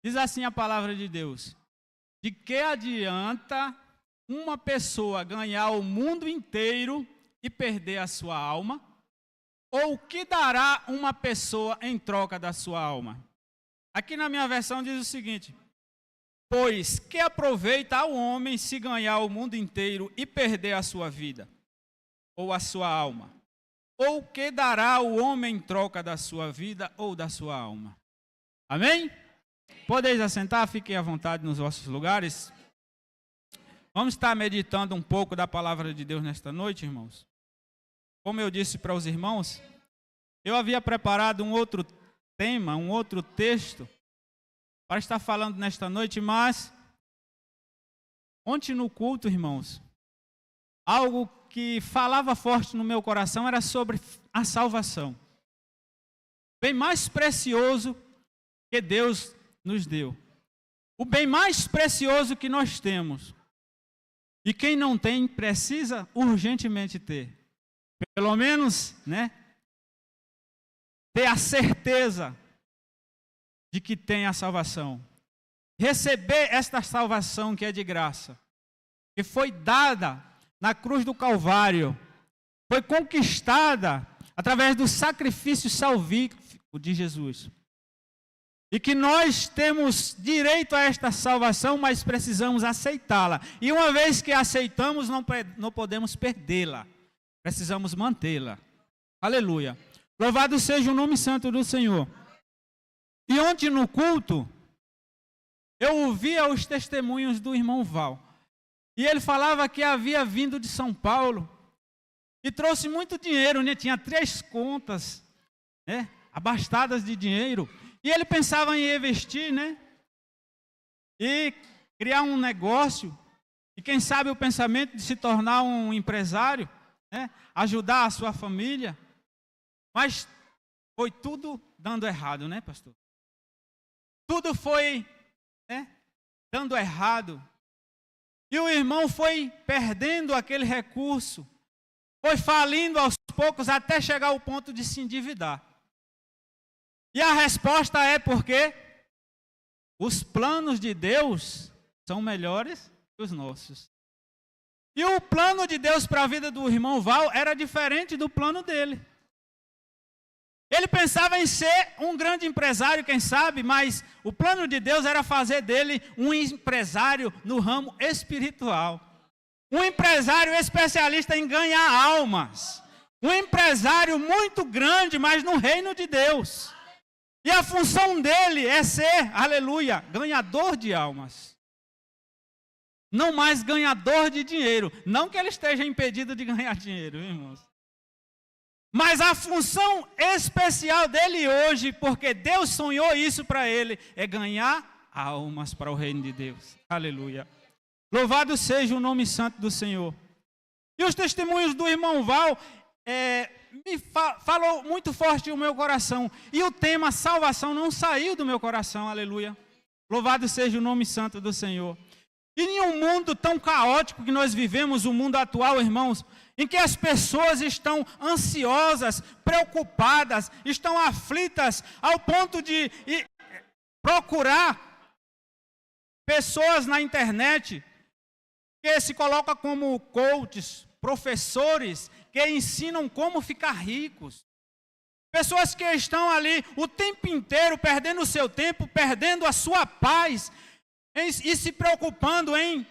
Diz assim a palavra de Deus: de que adianta uma pessoa ganhar o mundo inteiro e perder a sua alma? Ou o que dará uma pessoa em troca da sua alma? Aqui na minha versão diz o seguinte: pois que aproveita ao homem se ganhar o mundo inteiro e perder a sua vida, ou a sua alma? Ou o que dará o homem em troca da sua vida ou da sua alma? Amém? Podeis assentar, fiquem à vontade nos vossos lugares. Vamos estar meditando um pouco da palavra de Deus nesta noite, irmãos. Como eu disse para os irmãos, eu havia preparado um outro tema, um outro texto, para estar falando nesta noite, mas ontem no culto, irmãos, algo que falava forte no meu coração era sobre a salvação. Bem mais precioso que Deus nos deu. O bem mais precioso que nós temos. E quem não tem, precisa urgentemente ter. Pelo menos, ter a certeza de que tem a salvação. Receber esta salvação que é de graça. Que foi dada na cruz do Calvário. Foi conquistada através do sacrifício salvífico de Jesus. E que nós temos direito a esta salvação, mas precisamos aceitá-la. E uma vez que aceitamos, não podemos perdê-la. Precisamos mantê-la. Aleluia. Louvado seja o nome santo do Senhor. E ontem no culto, eu ouvia os testemunhos do irmão Val. E ele falava que havia vindo de São Paulo. E trouxe muito dinheiro, Tinha 3 contas, abastadas de dinheiro. E ele pensava em investir, e criar um negócio. E quem sabe o pensamento de se tornar um empresário, ajudar a sua família. Mas foi tudo dando errado, pastor? Tudo foi dando errado. E o irmão foi perdendo aquele recurso. Foi falindo aos poucos até chegar ao ponto de se endividar. E a resposta é porque os planos de Deus são melhores que os nossos. E o plano de Deus para a vida do irmão Val era diferente do plano dele. Ele pensava em ser um grande empresário, quem sabe, mas o plano de Deus era fazer dele um empresário no ramo espiritual. Um empresário especialista em ganhar almas. Um empresário muito grande, mas no reino de Deus. E a função dele é ser, aleluia, ganhador de almas. Não mais ganhador de dinheiro. Não que ele esteja impedido de ganhar dinheiro, irmãos. Mas a função especial dele hoje, porque Deus sonhou isso para ele, é ganhar almas para o reino de Deus. Aleluia. Louvado seja o nome santo do Senhor. E os testemunhos do irmão Val falou muito forte no meu coração. E o tema salvação não saiu do meu coração, aleluia. Louvado seja o nome santo do Senhor. E em um mundo tão caótico que nós vivemos, o mundo atual, irmãos, em que as pessoas estão ansiosas, preocupadas, estão aflitas, ao ponto de procurar pessoas na internet que se colocam como coaches, professores, que ensinam como ficar ricos. Pessoas que estão ali o tempo inteiro perdendo o seu tempo, perdendo a sua paz e se preocupando em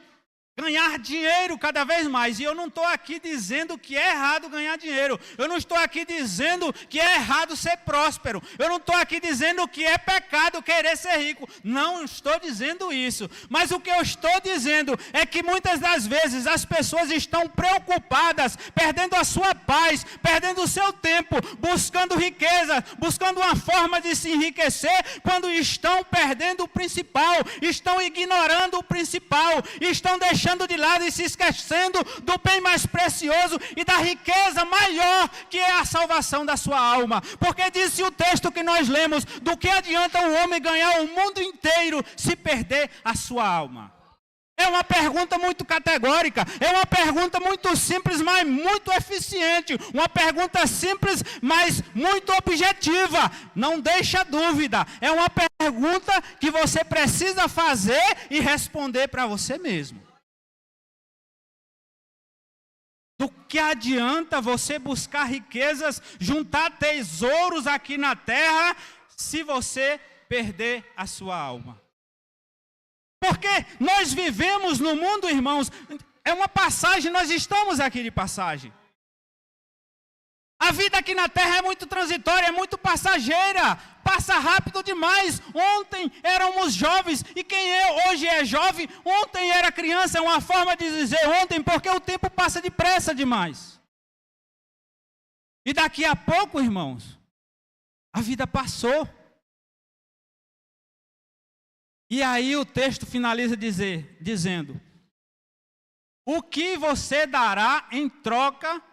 ganhar dinheiro cada vez mais. E eu não estou aqui dizendo que é errado ganhar dinheiro. Eu não estou aqui dizendo que é errado ser próspero. Eu não estou aqui dizendo que é pecado querer ser rico. Não estou dizendo isso. Mas o que eu estou dizendo é que muitas das vezes as pessoas estão preocupadas, perdendo a sua paz, perdendo o seu tempo, buscando riqueza, buscando uma forma de se enriquecer, quando estão perdendo o principal, estão ignorando o principal, estão deixando de lado e se esquecendo do bem mais precioso e da riqueza maior que é a salvação da sua alma. Porque disse o texto que nós lemos: do que adianta um homem ganhar o mundo inteiro se perder a sua alma? É uma pergunta muito categórica, é uma pergunta muito simples, mas muito eficiente. Uma pergunta simples, mas muito objetiva. Não deixa dúvida. É uma pergunta que você precisa fazer e responder para você mesmo. Do que adianta você buscar riquezas, juntar tesouros aqui na terra, se você perder a sua alma? Porque nós vivemos no mundo, irmãos, é uma passagem, nós estamos aqui de passagem. A vida aqui na terra é muito transitória, é muito passageira, passa rápido demais. Ontem éramos jovens, e quem hoje é jovem, ontem era criança, é uma forma de dizer ontem, porque o tempo passa depressa demais. E daqui a pouco, irmãos, a vida passou. E aí o texto finaliza dizendo: o que você dará em troca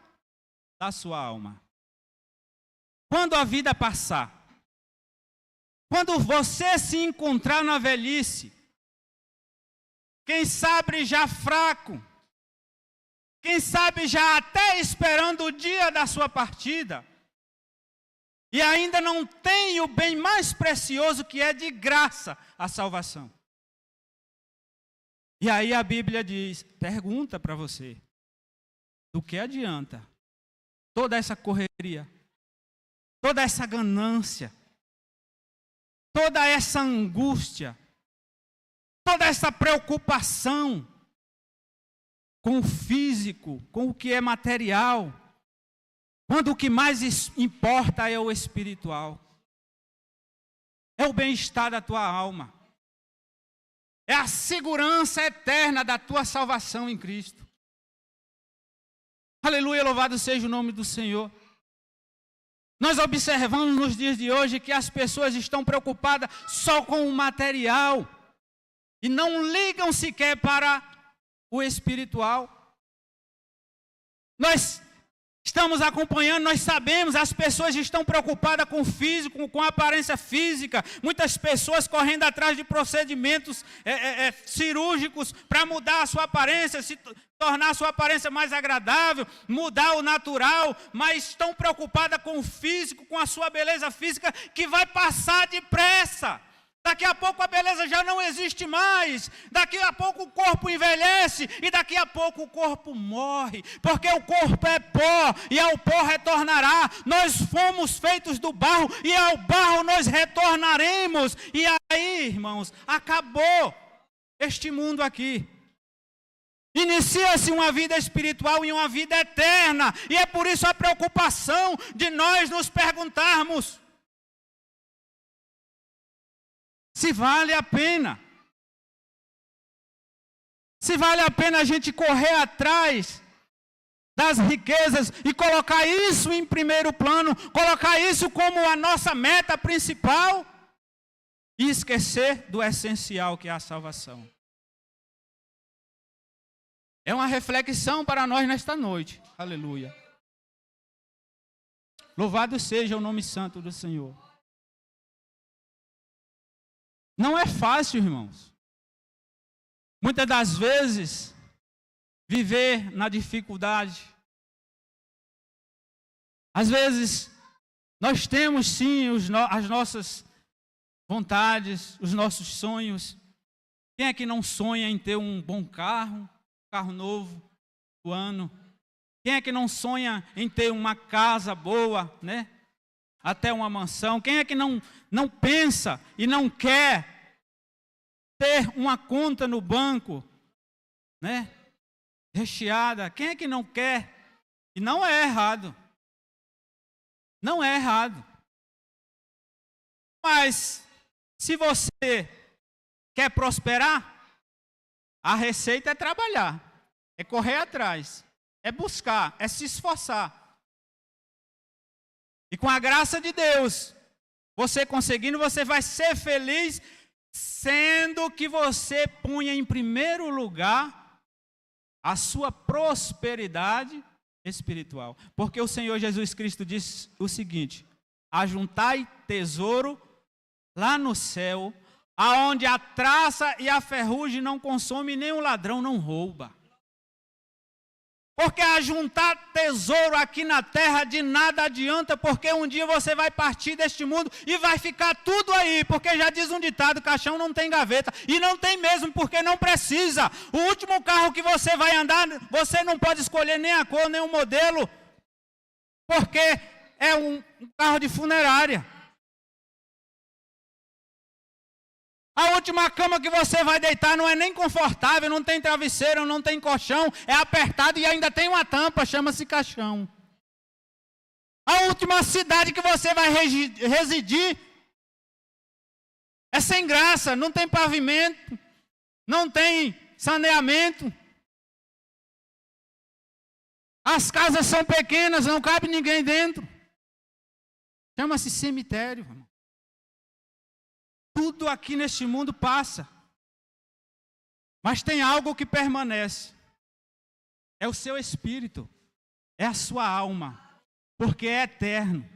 da sua alma? Quando a vida passar, quando você se encontrar na velhice, quem sabe já fraco, quem sabe já até esperando o dia da sua partida, e ainda não tem o bem mais precioso, que é de graça, a salvação. E aí a Bíblia diz, pergunta para você: do que adianta toda essa correria, toda essa ganância, toda essa angústia, toda essa preocupação com o físico, com o que é material, quando o que mais importa é o espiritual? É o bem-estar da tua alma. É a segurança eterna da tua salvação em Cristo. Aleluia, louvado seja o nome do Senhor. Nós observamos nos dias de hoje que as pessoas estão preocupadas só com o material e não ligam sequer para o espiritual. Nós estamos acompanhando, nós sabemos, as pessoas estão preocupadas com o físico, com a aparência física. Muitas pessoas correndo atrás de procedimentos cirúrgicos para mudar a sua aparência, se tornar a sua aparência mais agradável, mudar o natural, mas estão preocupadas com o físico, com a sua beleza física, que vai passar depressa. Daqui a pouco a beleza já não existe mais. Daqui a pouco o corpo envelhece e daqui a pouco o corpo morre. Porque o corpo é pó e ao pó retornará. Nós fomos feitos do barro e ao barro nós retornaremos. E aí, irmãos, acabou este mundo aqui. Inicia-se uma vida espiritual e uma vida eterna. E é por isso a preocupação de nós nos perguntarmos se vale a pena. Se vale a pena a gente correr atrás das riquezas e colocar isso em primeiro plano, colocar isso como a nossa meta principal e esquecer do essencial, que é a salvação. É uma reflexão para nós nesta noite. Aleluia. Louvado seja o nome santo do Senhor. Não é fácil, irmãos. Muitas das vezes, viver na dificuldade. Às vezes, nós temos sim as nossas vontades, os nossos sonhos. Quem é que não sonha em ter um bom carro novo do ano? Quem é que não sonha em ter uma casa boa, né? Até uma mansão? Quem é que não pensa e não quer ter uma conta no banco, né? Recheada? Quem é que não quer? E não é errado. Não é errado. Mas, se você quer prosperar, a receita é trabalhar, é correr atrás, é buscar, é se esforçar. E com a graça de Deus, você conseguindo, você vai ser feliz, sendo que você punha em primeiro lugar a sua prosperidade espiritual. Porque o Senhor Jesus Cristo diz o seguinte: ajuntai tesouro lá no céu, aonde a traça e a ferrugem não consomem, nem o ladrão não rouba. Porque ajuntar tesouro aqui na terra de nada adianta, porque um dia você vai partir deste mundo e vai ficar tudo aí, porque já diz um ditado, caixão não tem gaveta, e não tem mesmo, porque não precisa. O último carro que você vai andar, você não pode escolher nem a cor, nem o modelo, porque é um carro de funerária. A última cama que você vai deitar não é nem confortável, não tem travesseiro, não tem colchão, é apertado e ainda tem uma tampa, chama-se caixão. A última cidade que você vai residir é sem graça, não tem pavimento, não tem saneamento. As casas são pequenas, não cabe ninguém dentro. Chama-se cemitério, irmão. Tudo aqui neste mundo passa, mas tem algo que permanece. É o seu espírito, é a sua alma, porque é eterno.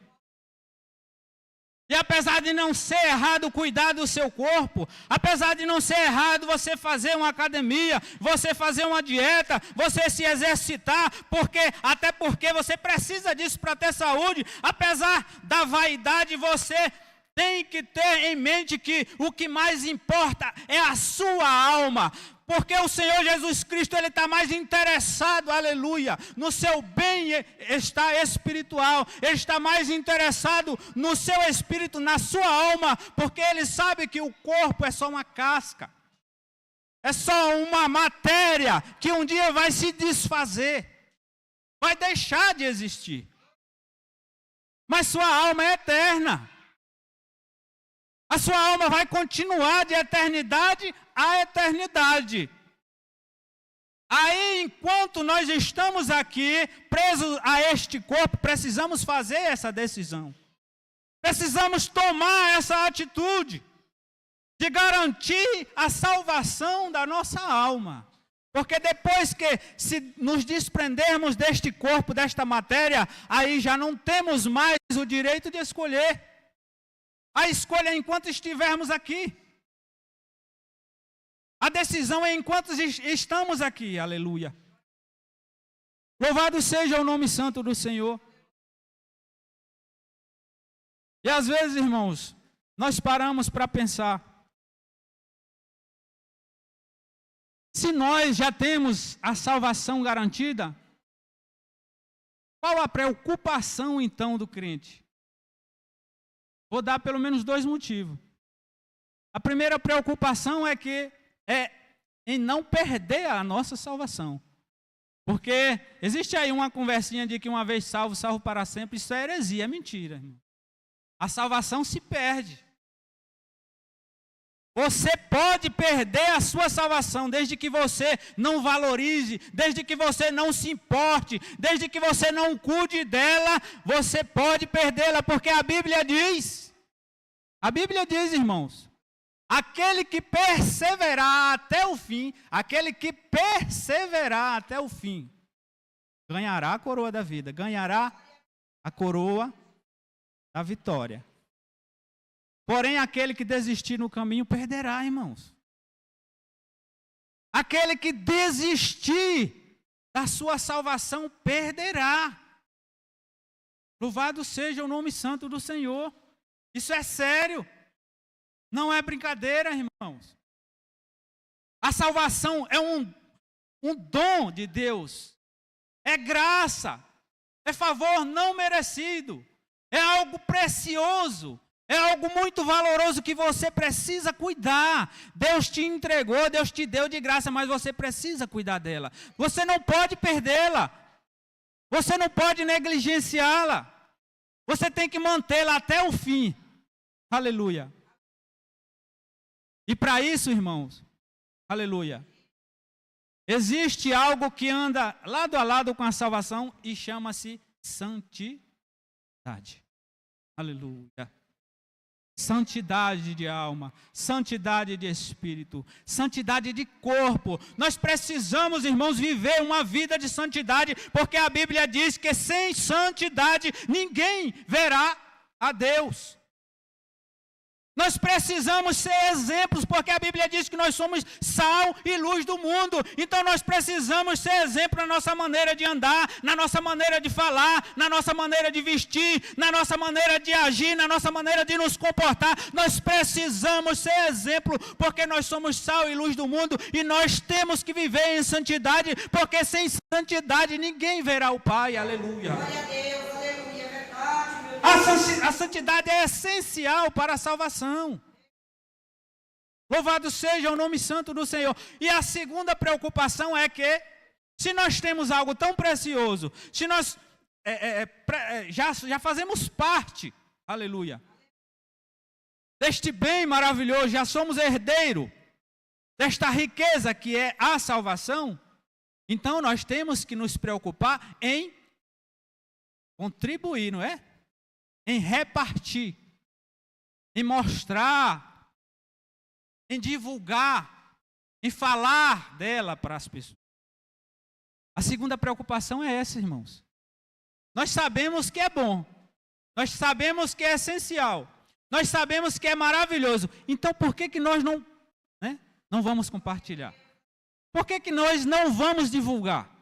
E apesar de não ser errado cuidar do seu corpo, apesar de não ser errado você fazer uma academia, você fazer uma dieta, você se exercitar, até porque você precisa disso para ter saúde, apesar da vaidade, você tem que ter em mente que o que mais importa é a sua alma. Porque o Senhor Jesus Cristo, Ele está mais interessado, aleluia, no seu bem-estar espiritual. Ele está mais interessado no seu espírito, na sua alma. Porque Ele sabe que o corpo é só uma casca. É só uma matéria que um dia vai se desfazer. Vai deixar de existir. Mas sua alma é eterna. A sua alma vai continuar de eternidade a eternidade. Aí, enquanto nós estamos aqui, presos a este corpo, precisamos fazer essa decisão. Precisamos tomar essa atitude de garantir a salvação da nossa alma. Porque depois que se nos desprendermos deste corpo, desta matéria, aí já não temos mais o direito de escolher. A escolha é enquanto estivermos aqui. A decisão é enquanto estamos aqui. Aleluia. Louvado seja o nome santo do Senhor. E às vezes, irmãos, nós paramos para pensar. Se nós já temos a salvação garantida, qual a preocupação então do crente? Vou dar pelo menos 2 motivos. A primeira preocupação é em não perder a nossa salvação. Porque existe aí uma conversinha de que uma vez salvo, salvo para sempre. Isso é heresia, é mentira, irmão. A salvação se perde. Você pode perder a sua salvação desde que você não valorize, desde que você não se importe, desde que você não cuide dela, você pode perdê-la, porque a Bíblia diz, irmãos, aquele que perseverar até o fim, ganhará a coroa da vida, ganhará a coroa da vitória. Porém, aquele que desistir no caminho perderá, irmãos. Aquele que desistir da sua salvação perderá. Louvado seja o nome santo do Senhor. Isso é sério. Não é brincadeira, irmãos. A salvação é um dom de Deus. É graça. É favor não merecido. É algo precioso. É algo muito valoroso que você precisa cuidar. Deus te entregou, Deus te deu de graça, mas você precisa cuidar dela. Você não pode perdê-la. Você não pode negligenciá-la. Você tem que mantê-la até o fim. Aleluia. E para isso, irmãos, aleluia, existe algo que anda lado a lado com a salvação e chama-se santidade. Aleluia. Santidade de alma, santidade de espírito, santidade de corpo. Nós precisamos, irmãos, viver uma vida de santidade, porque a Bíblia diz que sem santidade ninguém verá a Deus. Nós precisamos ser exemplos, porque a Bíblia diz que nós somos sal e luz do mundo. Então nós precisamos ser exemplo na nossa maneira de andar, na nossa maneira de falar, na nossa maneira de vestir, na nossa maneira de agir, na nossa maneira de nos comportar. Nós precisamos ser exemplo, porque nós somos sal e luz do mundo e nós temos que viver em santidade, porque sem santidade ninguém verá o Pai. Aleluia. Glória a Deus, aleluia, é verdade, meu Deus. A santidade é essencial para a salvação. Louvado seja o nome santo do Senhor. E a segunda preocupação é que, se nós temos algo tão precioso, se nós já fazemos parte, aleluia, deste bem maravilhoso, já somos herdeiro desta riqueza que é a salvação, então nós temos que nos preocupar em contribuir, não é? Em repartir, em mostrar, em divulgar, em falar dela para as pessoas. A segunda preocupação é essa, irmãos. Nós sabemos que é bom, nós sabemos que é essencial, nós sabemos que é maravilhoso. Então por que nós não vamos compartilhar? Por que nós não vamos divulgar?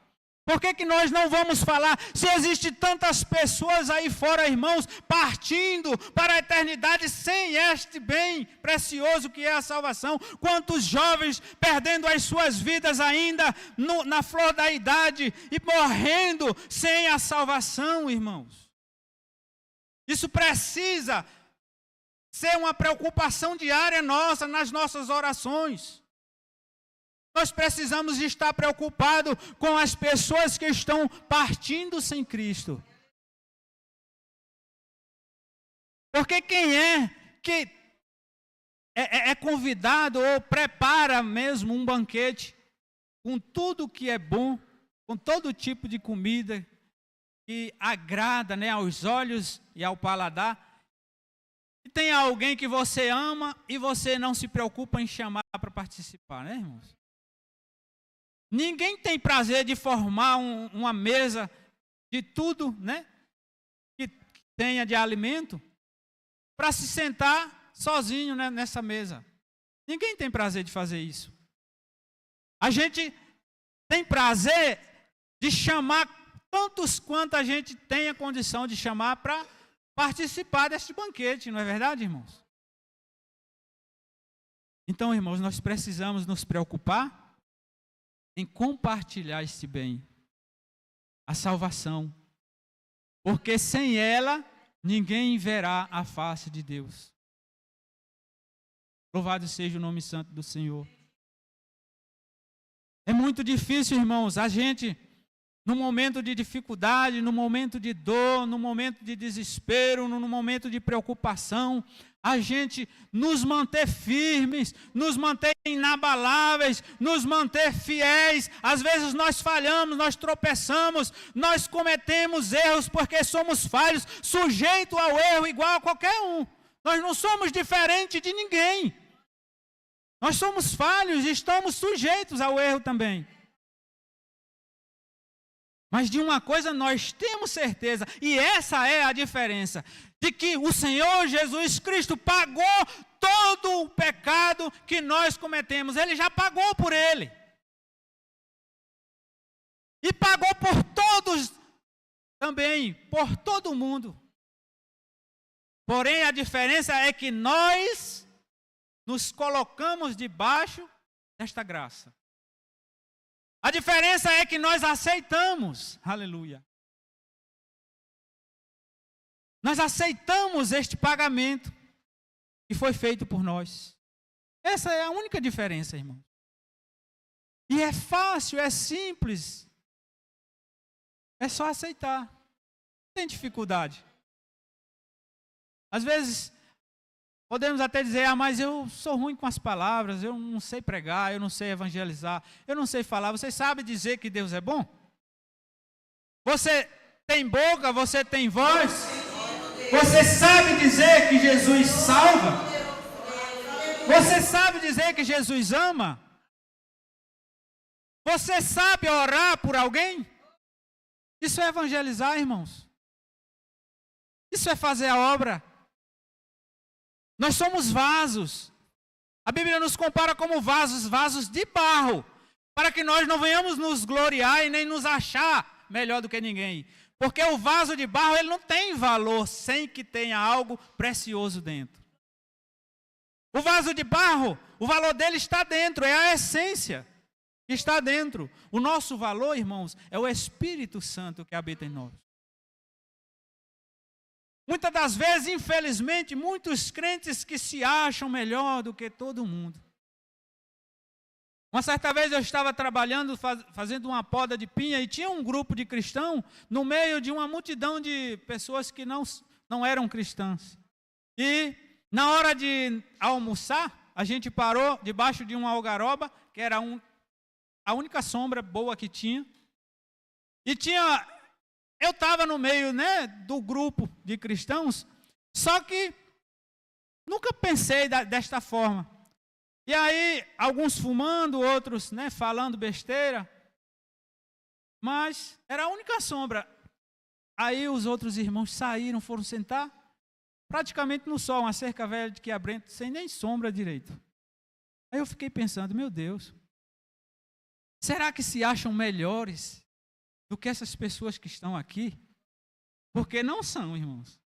Por que nós não vamos falar? Se existem tantas pessoas aí fora, irmãos, partindo para a eternidade sem este bem precioso que é a salvação. Quantos jovens perdendo as suas vidas ainda na flor da idade e morrendo sem a salvação, irmãos. Isso precisa ser uma preocupação diária nossa, nas nossas orações. Nós precisamos estar preocupados com as pessoas que estão partindo sem Cristo. Porque quem é que é convidado ou prepara mesmo um banquete com tudo que é bom, com todo tipo de comida que agrada, né, aos olhos e ao paladar, e tem alguém que você ama e você não se preocupa em chamar para participar, né, irmãos? Ninguém tem prazer de formar uma mesa de tudo, né, que tenha de alimento, para se sentar sozinho, né, nessa mesa. Ninguém tem prazer de fazer isso. A gente tem prazer de chamar tantos quanto a gente tem a condição de chamar para participar deste banquete, não é verdade, irmãos? Então, irmãos, nós precisamos nos preocupar em compartilhar este bem, a salvação, porque sem ela ninguém verá a face de Deus. Louvado seja o nome santo do Senhor. É muito difícil, irmãos, a gente, no momento de dificuldade, no momento de dor, no momento de desespero, no momento de preocupação, a gente nos manter firmes, nos manter inabaláveis, nos manter fiéis. Às vezes nós falhamos, nós tropeçamos, nós cometemos erros porque somos falhos, sujeitos ao erro igual a qualquer um. Nós não somos diferentes de ninguém. Nós somos falhos e estamos sujeitos ao erro também. Mas de uma coisa nós temos certeza, e essa é a diferença, de que o Senhor Jesus Cristo pagou todo o pecado que nós cometemos. Ele já pagou por ele. E pagou por todos também, por todo mundo. Porém, a diferença é que nós nos colocamos debaixo desta graça. A diferença é que nós aceitamos, aleluia. Nós aceitamos este pagamento que foi feito por nós. Essa é a única diferença, irmão. E é fácil, é simples. É só aceitar. Não tem dificuldade. Às vezes, podemos até dizer, mas eu sou ruim com as palavras, eu não sei pregar, eu não sei evangelizar, eu não sei falar. Você sabe dizer que Deus é bom? Você tem boca, você tem voz? Você sabe dizer que Jesus salva? Você sabe dizer que Jesus ama? Você sabe orar por alguém? Isso é evangelizar, irmãos. Isso é fazer a obra. Nós somos vasos. A Bíblia nos compara como vasos de barro, para que nós não venhamos nos gloriar e nem nos achar melhor do que ninguém. Porque o vaso de barro, ele não tem valor sem que tenha algo precioso dentro. O vaso de barro, o valor dele está dentro, é a essência que está dentro. O nosso valor, irmãos, é o Espírito Santo que habita em nós. Muitas das vezes, infelizmente, muitos crentes que se acham melhor do que todo mundo. Uma certa vez eu estava trabalhando, fazendo uma poda de pinha, e tinha um grupo de cristãos no meio de uma multidão de pessoas que não eram cristãs. E na hora de almoçar, a gente parou debaixo de uma algaroba, que era a única sombra boa que tinha. E eu estava no meio, né, do grupo de cristãos, só que nunca pensei desta forma. E aí, alguns fumando, outros, né, falando besteira, mas era a única sombra. Aí os outros irmãos saíram, foram sentar, praticamente no sol, uma cerca velha de quiabrento, sem nem sombra direito. Aí eu fiquei pensando, meu Deus, será que se acham melhores do que essas pessoas que estão aqui? Porque não são, irmãos.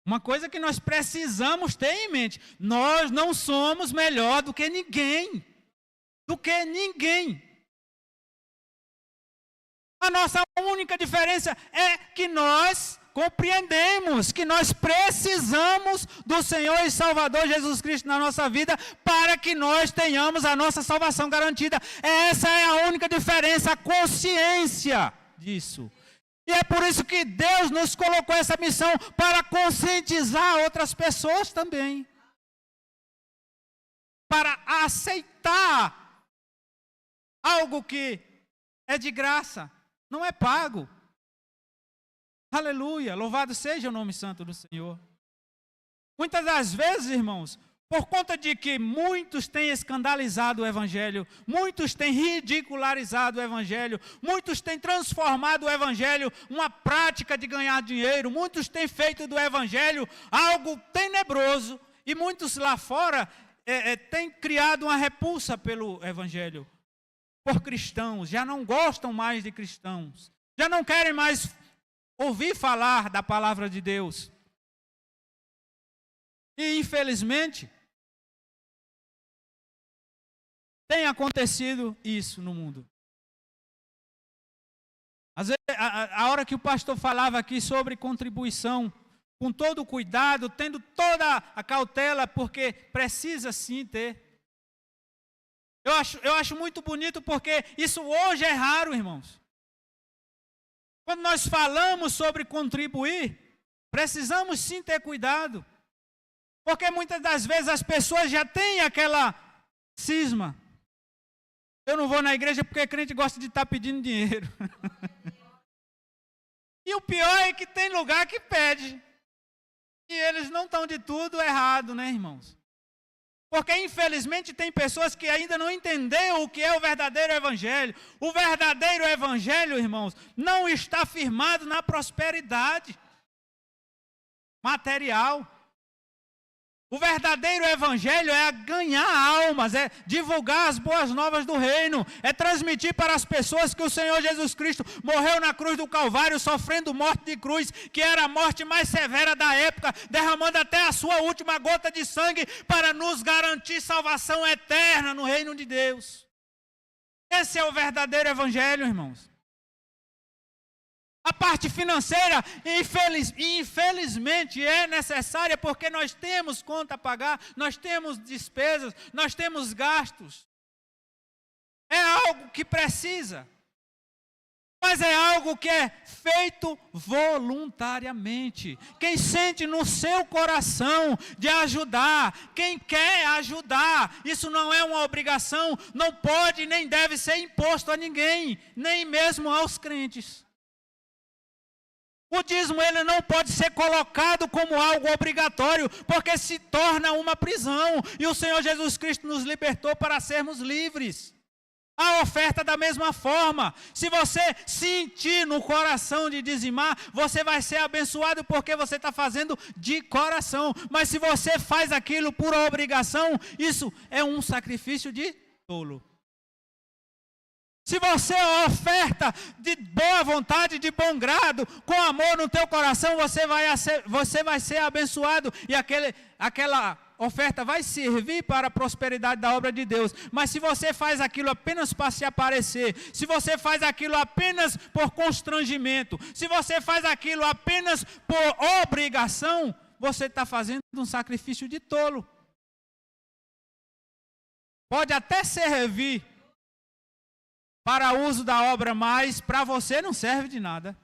Uma coisa que nós precisamos ter em mente: nós não somos melhor do que ninguém. Do que ninguém. A nossa única diferença é que nós compreendemos que nós precisamos do Senhor e Salvador Jesus Cristo na nossa vida para que nós tenhamos a nossa salvação garantida. Essa é a única diferença, a consciência disso. E é por isso que Deus nos colocou essa missão, para conscientizar outras pessoas também. Para aceitar algo que é de graça, não é pago. Aleluia, louvado seja o nome santo do Senhor. Muitas das vezes, irmãos, por conta de que muitos têm escandalizado o Evangelho, muitos têm ridicularizado o Evangelho, muitos têm transformado o Evangelho uma prática de ganhar dinheiro, muitos têm feito do Evangelho algo tenebroso, e muitos lá fora têm criado uma repulsa pelo Evangelho, por cristãos, já não gostam mais de cristãos, já não querem mais ouvir falar da palavra de Deus. E infelizmente, tem acontecido isso no mundo. Às vezes, a hora que o pastor falava aqui sobre contribuição, com todo o cuidado, tendo toda a cautela, porque precisa sim ter. Eu acho muito bonito, porque isso hoje é raro, irmãos. Quando nós falamos sobre contribuir, precisamos sim ter cuidado. Porque muitas das vezes as pessoas já têm aquela cisma. Eu não vou na igreja porque crente gosta de estar pedindo dinheiro. E o pior é que tem lugar que pede. E eles não estão de tudo errado, né, irmãos? Porque infelizmente tem pessoas que ainda não entenderam o que é o verdadeiro evangelho. O verdadeiro evangelho, irmãos, não está firmado na prosperidade material. O verdadeiro evangelho é ganhar almas, é divulgar as boas novas do reino, é transmitir para as pessoas que o Senhor Jesus Cristo morreu na cruz do Calvário, sofrendo morte de cruz, que era a morte mais severa da época, derramando até a sua última gota de sangue para nos garantir salvação eterna no reino de Deus. Esse é o verdadeiro evangelho, irmãos. A parte financeira, infelizmente, é necessária, porque nós temos conta a pagar, nós temos despesas, nós temos gastos. É algo que precisa, mas é algo que é feito voluntariamente. Quem sente no seu coração de ajudar, quem quer ajudar, isso não é uma obrigação, não pode nem deve ser imposto a ninguém, nem mesmo aos crentes. O dízimo, ele não pode ser colocado como algo obrigatório, porque se torna uma prisão. E o Senhor Jesus Cristo nos libertou para sermos livres. A oferta da mesma forma. Se você sentir no coração de dizimar, você vai ser abençoado porque você está fazendo de coração. Mas se você faz aquilo por obrigação, isso é um sacrifício de tolo. Se você oferta de boa vontade, de bom grado, com amor no teu coração, você vai ser abençoado. E aquela oferta vai servir para a prosperidade da obra de Deus. Mas se você faz aquilo apenas para se aparecer, se você faz aquilo apenas por constrangimento, se você faz aquilo apenas por obrigação, você está fazendo um sacrifício de tolo. Pode até servir para uso da obra, mas para você não serve de nada.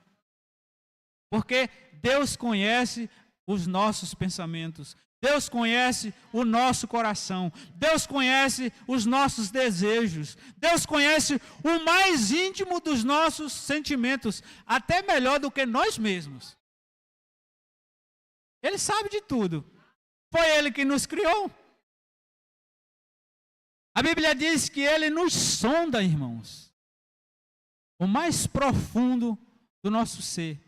Porque Deus conhece os nossos pensamentos. Deus conhece o nosso coração. Deus conhece os nossos desejos. Deus conhece o mais íntimo dos nossos sentimentos, até melhor do que nós mesmos. Ele sabe de tudo. Foi Ele que nos criou. A Bíblia diz que Ele nos sonda, irmãos, o mais profundo do nosso ser.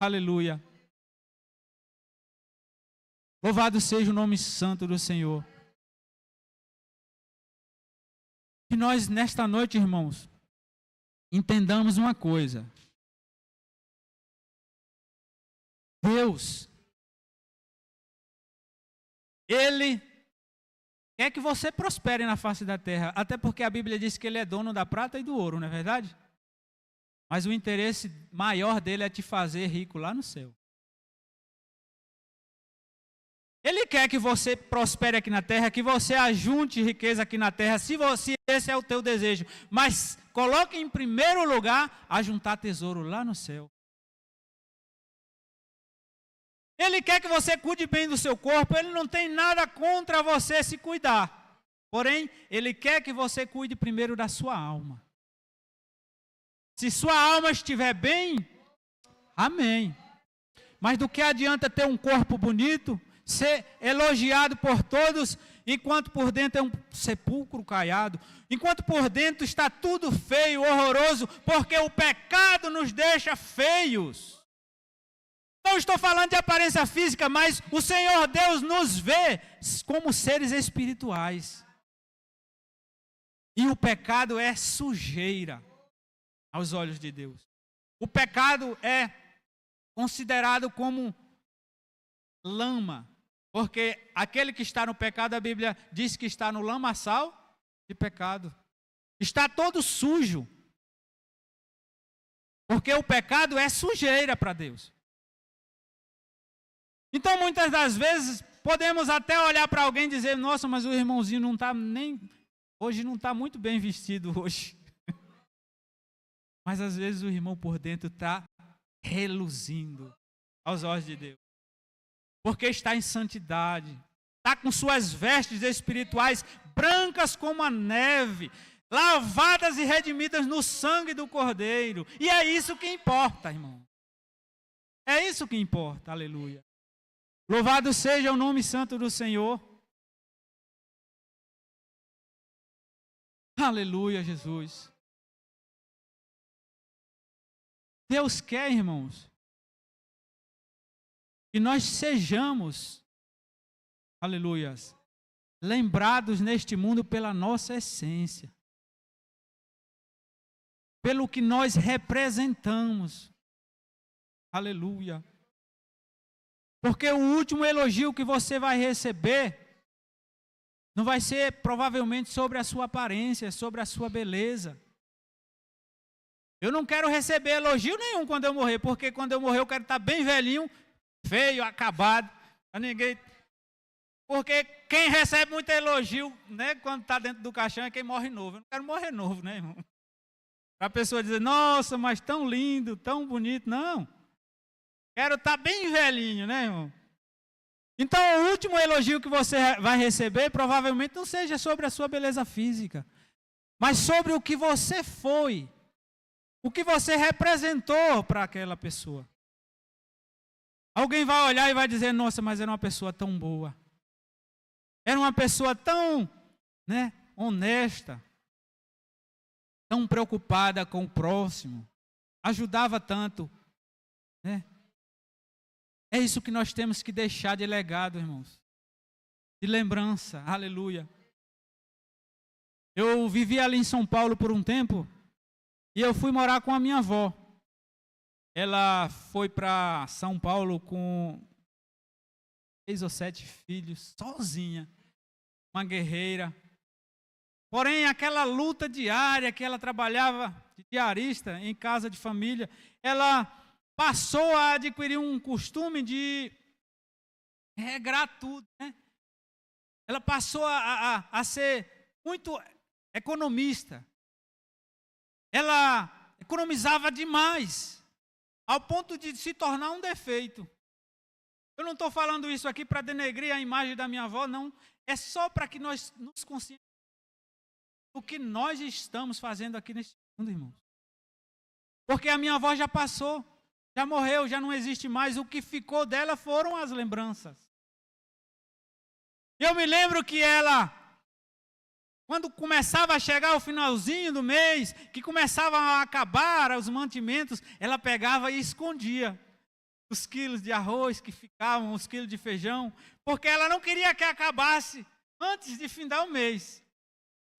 Aleluia. Louvado seja o nome santo do Senhor. Que nós, nesta noite, irmãos, entendamos uma coisa. Deus, Ele quer que você prospere na face da terra. Até porque a Bíblia diz que Ele é dono da prata e do ouro, não é verdade? Mas o interesse maior dele é te fazer rico lá no céu. Ele quer que você prospere aqui na terra, que você ajunte riqueza aqui na terra, se esse é o teu desejo. Mas coloque em primeiro lugar ajuntar tesouro lá no céu. Ele quer que você cuide bem do seu corpo, Ele não tem nada contra você se cuidar. Porém, Ele quer que você cuide primeiro da sua alma. Se sua alma estiver bem, amém. Mas do que adianta ter um corpo bonito, ser elogiado por todos, enquanto por dentro é um sepulcro caiado, enquanto por dentro está tudo feio, horroroso, porque o pecado nos deixa feios. Não estou falando de aparência física, mas o Senhor Deus nos vê como seres espirituais. E o pecado é sujeira aos olhos de Deus. O pecado é considerado como lama, porque aquele que está no pecado, a Bíblia diz que está no lamaçal de pecado. Está todo sujo. Porque o pecado é sujeira para Deus. Então, muitas das vezes, podemos até olhar para alguém e dizer, nossa, mas o irmãozinho não está hoje não está muito bem vestido hoje. Mas às vezes o irmão por dentro está reluzindo aos olhos de Deus. Porque está em santidade. Está com suas vestes espirituais brancas como a neve, lavadas e redimidas no sangue do Cordeiro. E é isso que importa, irmão. É isso que importa, aleluia. Louvado seja o nome santo do Senhor. Aleluia, Jesus. Deus quer, irmãos, que nós sejamos, aleluias, lembrados neste mundo pela nossa essência, pelo que nós representamos, aleluia. Porque o último elogio que você vai receber não vai ser provavelmente sobre a sua aparência, sobre a sua beleza. Eu não quero receber elogio nenhum quando eu morrer, porque quando eu morrer eu quero estar bem velhinho, feio, acabado. Ninguém... Porque quem recebe muito elogio, né, quando está dentro do caixão é quem morre novo. Eu não quero morrer novo, né, irmão? Para a pessoa dizer, nossa, mas tão lindo, tão bonito. Não. Quero estar bem velhinho, né, irmão? Então, o último elogio que você vai receber provavelmente não seja sobre a sua beleza física, mas sobre o que você foi, o que você representou para aquela pessoa. Alguém vai olhar e vai dizer, nossa, mas era uma pessoa tão boa. Era uma pessoa tão, honesta. tão preocupada com o próximo, ajudava tanto, né? É isso que nós temos que deixar de legado, irmãos, de lembrança, aleluia. Eu vivi ali em São Paulo por um tempo, e eu fui morar com a minha avó. Ela foi para São Paulo com 6 ou 7 filhos, sozinha, uma guerreira. Porém, aquela luta diária que ela trabalhava de diarista em casa de família, ela passou a adquirir um costume de regrar tudo, né? Ela passou a ser muito economista. Ela economizava demais, ao ponto de se tornar um defeito. Eu não estou falando isso aqui para denegrir a imagem da minha avó, não. É só para que nós nos conscientizemos do que nós estamos fazendo aqui neste mundo, irmãos. Porque a minha avó já passou, já morreu, já não existe mais. O que ficou dela foram as lembranças. Eu me lembro que ela, quando começava a chegar o finalzinho do mês, que começava a acabar os mantimentos, ela pegava e escondia os quilos de arroz que ficavam, os quilos de feijão, porque ela não queria que acabasse antes de findar o mês.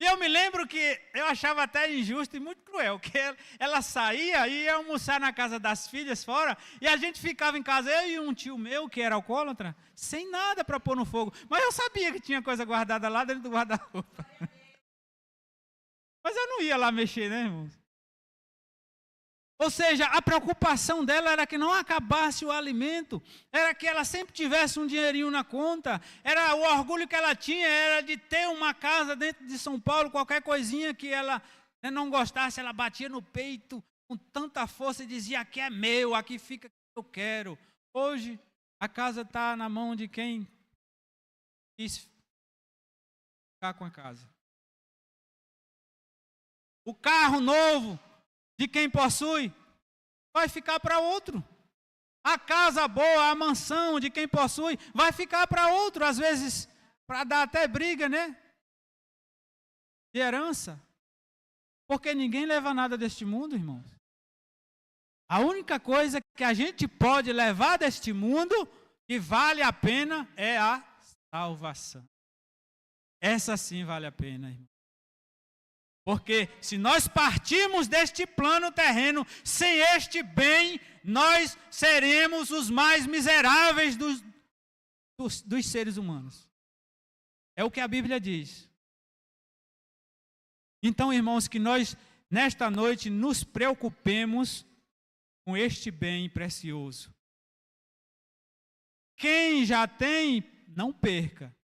E eu me lembro que eu achava até injusto e muito cruel, que ela saía e ia almoçar na casa das filhas fora, e a gente ficava em casa, eu e um tio meu, que era alcoólatra, sem nada para pôr no fogo. Mas eu sabia que tinha coisa guardada lá dentro do guarda-roupa. Mas eu não ia lá mexer, né, irmãos? Ou seja, a preocupação dela era que não acabasse o alimento, era que ela sempre tivesse um dinheirinho na conta, era o orgulho que ela tinha, era de ter uma casa dentro de São Paulo, qualquer coisinha que ela não gostasse, ela batia no peito com tanta força e dizia, aqui é meu, aqui fica o que eu quero. Hoje, a casa está na mão de quem quis ficar com a casa. O carro novo, de quem possui, vai ficar para outro. A casa boa, a mansão de quem possui, vai ficar para outro. Às vezes, para dar até briga, né? De herança. Porque ninguém leva nada deste mundo, irmãos. A única coisa que a gente pode levar deste mundo, que vale a pena, é a salvação. Essa sim vale a pena, irmão. Porque se nós partirmos deste plano terreno sem este bem, nós seremos os mais miseráveis dos seres humanos. É o que a Bíblia diz. Então, irmãos, que nós nesta noite nos preocupemos com este bem precioso. Quem já tem, não perca.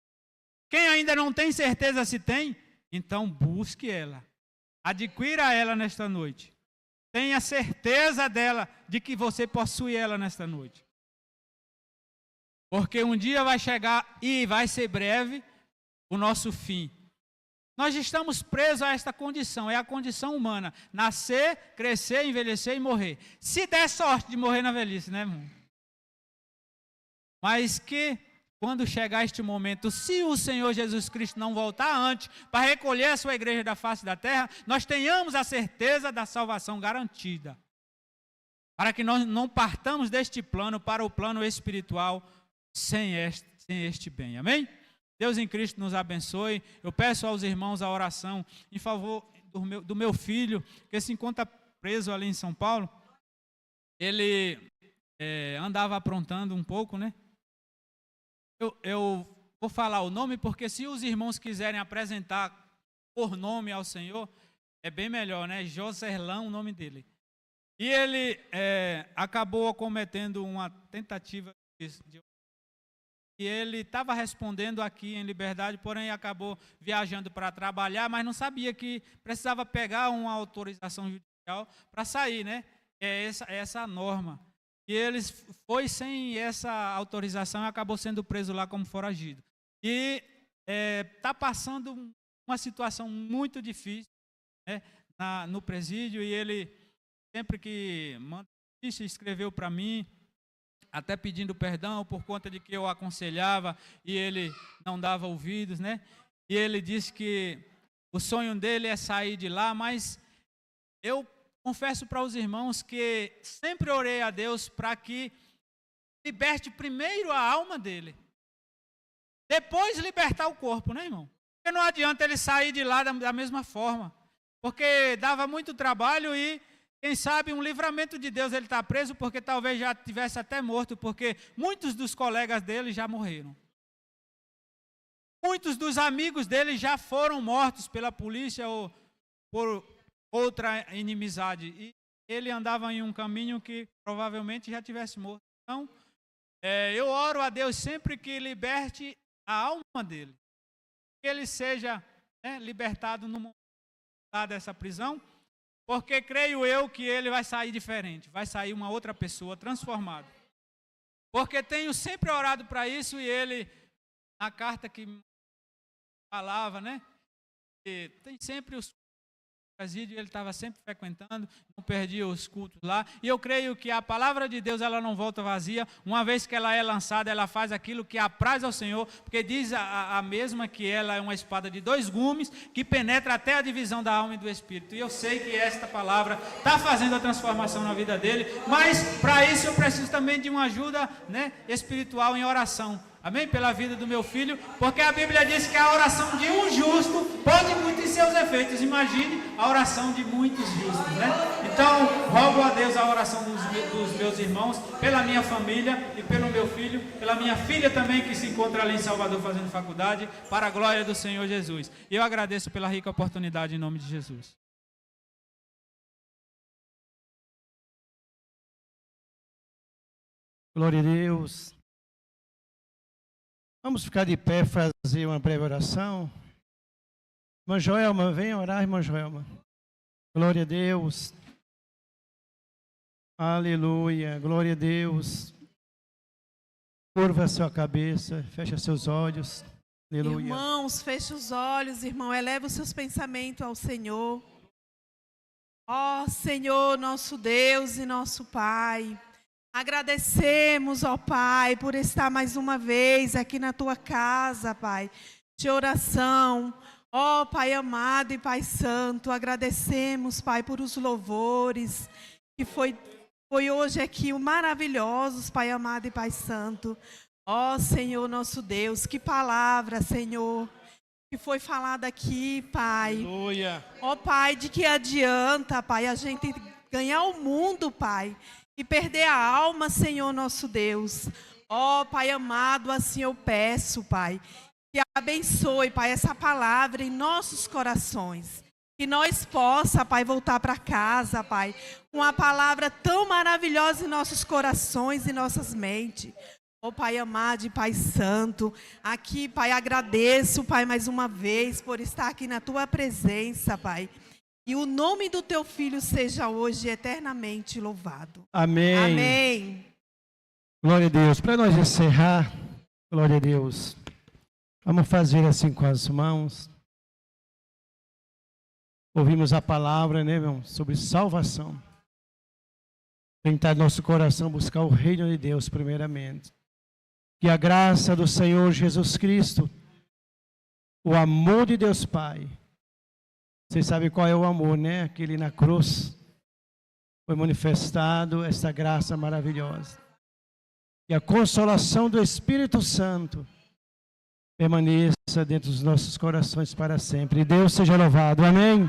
Quem ainda não tem certeza se tem, então busque ela. Adquira ela nesta noite. Tenha certeza dela, de que você possui ela nesta noite. Porque um dia vai chegar e vai ser breve o nosso fim. Nós estamos presos a esta condição, é a condição humana. Nascer, crescer, envelhecer e morrer. Se der sorte de morrer na velhice, né, irmão? Mas que quando chegar este momento, se o Senhor Jesus Cristo não voltar antes para recolher a sua igreja da face da terra, nós tenhamos a certeza da salvação garantida. Para que nós não partamos deste plano para o plano espiritual sem este bem. Amém? Deus em Cristo nos abençoe. Eu peço aos irmãos a oração em favor do meu filho, que se encontra preso ali em São Paulo. Ele andava aprontando um pouco, né? Eu vou falar o nome, porque se os irmãos quiserem apresentar por nome ao Senhor, é bem melhor, né? Joserlão, o nome dele. E ele acabou cometendo uma tentativa de... E ele estava respondendo aqui em liberdade, porém acabou viajando para trabalhar, mas não sabia que precisava pegar uma autorização judicial para sair, né? É essa a norma. E ele foi sem essa autorização e acabou sendo preso lá como foragido. E está passando uma situação muito difícil, né, no presídio, e ele, sempre que manda notícia, escreveu para mim, até pedindo perdão por conta de que eu aconselhava e ele não dava ouvidos, né? E ele disse que o sonho dele é sair de lá, mas eu confesso para os irmãos que sempre orei a Deus para que liberte primeiro a alma dele. Depois libertar o corpo, né, irmão? Porque não adianta ele sair de lá da mesma forma. Porque dava muito trabalho e, quem sabe, um livramento de Deus ele está preso, porque talvez já tivesse até morto, porque muitos dos colegas dele já morreram. Muitos dos amigos dele já foram mortos pela polícia ou por outra inimizade. E ele andava em um caminho que provavelmente já tivesse morto. Então, eu oro a Deus sempre que liberte a alma dele. Que ele seja libertado no momento dessa prisão. Porque creio eu que ele vai sair diferente. Vai sair uma outra pessoa transformada. Porque tenho sempre orado para isso e ele, na carta que falava, né? E tem sempre os presídio, ele estava sempre frequentando, não perdia os cultos lá. E eu creio que a palavra de Deus, ela não volta vazia. Uma vez que ela é lançada, ela faz aquilo que apraz ao Senhor, porque diz a mesma que ela é uma espada de 2 gumes, que penetra até a divisão da alma e do espírito. E eu sei que esta palavra está fazendo a transformação na vida dele, mas para isso eu preciso também de uma ajuda, né, espiritual em oração. Amém? Pela vida do meu filho, porque a Bíblia diz que a oração de um justo pode muito em seus efeitos. Imagine a oração de muitos justos, né? Então, rogo a Deus a oração dos meus irmãos, pela minha família e pelo meu filho, pela minha filha também, que se encontra ali em Salvador fazendo faculdade, para a glória do Senhor Jesus. E eu agradeço pela rica oportunidade em nome de Jesus. Glória a Deus. Vamos ficar de pé, fazer uma breve oração. Irmã Joelma, venha orar, irmã Joelma. Glória a Deus. Aleluia, glória a Deus. Curva a sua cabeça, fecha seus olhos. Aleluia. Irmãos, feche os olhos, irmão, eleva os seus pensamentos ao Senhor. Ó Senhor, nosso Deus e nosso Pai. Agradecemos, ó Pai, por estar mais uma vez aqui na Tua casa, Pai, de oração. Ó Pai amado e Pai santo, agradecemos, Pai, por os louvores que foi hoje aqui, maravilhosos, Pai amado e Pai santo. Ó Senhor, nosso Deus, que palavra, Senhor, que foi falada aqui, Pai. Aleluia. Ó Pai, de que adianta, Pai, a gente ganhar o mundo, Pai, e perder a alma, Senhor nosso Deus. Ó Pai amado, assim eu peço, Pai, que abençoe, Pai, essa palavra em nossos corações. Que nós possa, Pai, voltar para casa, Pai, com uma palavra tão maravilhosa em nossos corações e nossas mentes. Ó Pai amado e Pai santo, aqui, Pai, agradeço, Pai, mais uma vez por estar aqui na Tua presença, Pai. E o nome do Teu Filho seja hoje eternamente louvado. Amém. Amém. Glória a Deus. Para nós encerrar, glória a Deus. Vamos fazer assim com as mãos. Ouvimos a palavra, né, irmão, sobre salvação. Tentar nosso coração buscar o reino de Deus primeiramente. Que a graça do Senhor Jesus Cristo, o amor de Deus Pai. Vocês sabem qual é o amor, né? Aquele na cruz. Foi manifestado essa graça maravilhosa. E a consolação do Espírito Santo permaneça dentro dos nossos corações para sempre. E Deus seja louvado. Amém.